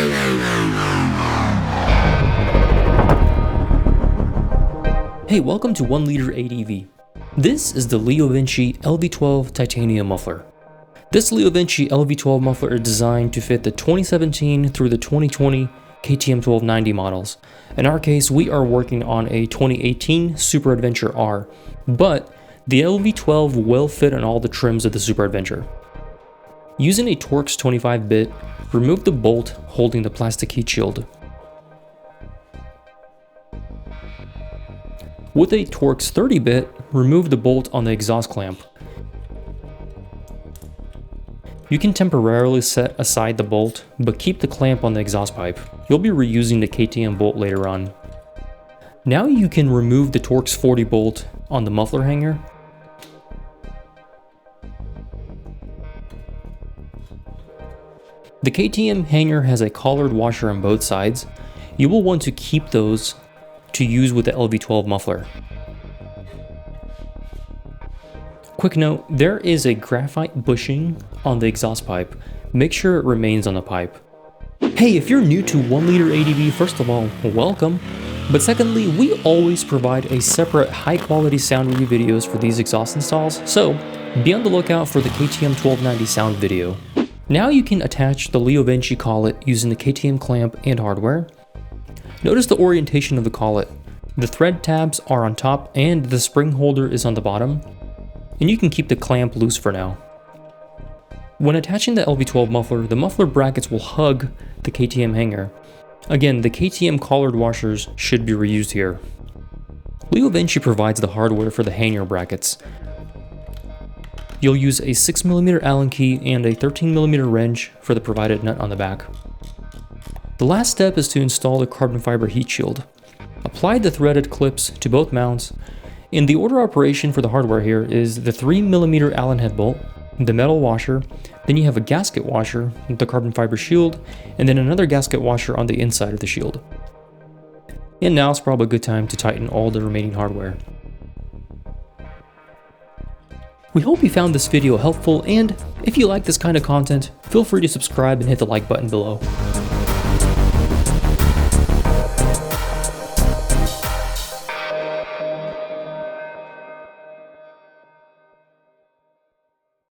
Hey, welcome to 1LiterADV. This is the LeoVince LV-12 titanium muffler. This LeoVince LV-12 muffler is designed to fit the 2017 through the 2020 KTM 1290 models. In our case, we are working on a 2018 Super Adventure R, but the LV-12 will fit on all the trims of the Super Adventure. Using a Torx 25-bit, remove the bolt holding the plastic heat shield. With a Torx 30-bit, remove the bolt on the exhaust clamp. You can temporarily set aside the bolt, but keep the clamp on the exhaust pipe. You'll be reusing the KTM bolt later on. Now you can remove the Torx 40 bolt on the muffler hanger. The KTM hanger has a collared washer on both sides. You will want to keep those to use with the LV-12 muffler. Quick note, there is a graphite bushing on the exhaust pipe. Make sure it remains on the pipe. Hey, if you're new to 1LiterADV, first of all, welcome. But secondly, we always provide a separate high-quality sound review videos for these exhaust installs, so be on the lookout for the KTM 1290 sound video. Now you can attach the LeoVince collet using the KTM clamp and hardware. Notice the orientation of the collet. The thread tabs are on top and the spring holder is on the bottom, and you can keep the clamp loose for now. When attaching the LV-12 muffler, the muffler brackets will hug the KTM hanger. Again, the KTM collared washers should be reused here. LeoVince provides the hardware for the hanger brackets. You'll use a 6mm Allen key and a 13mm wrench for the provided nut on the back. The last step is to install the carbon fiber heat shield. Apply the threaded clips to both mounts, and the order operation for the hardware here is the 3mm Allen head bolt, the metal washer, then you have a gasket washer with the carbon fiber shield, and then another gasket washer on the inside of the shield. And now it's probably a good time to tighten all the remaining hardware. We hope you found this video helpful, and if you like this kind of content, feel free to subscribe and hit the like button below.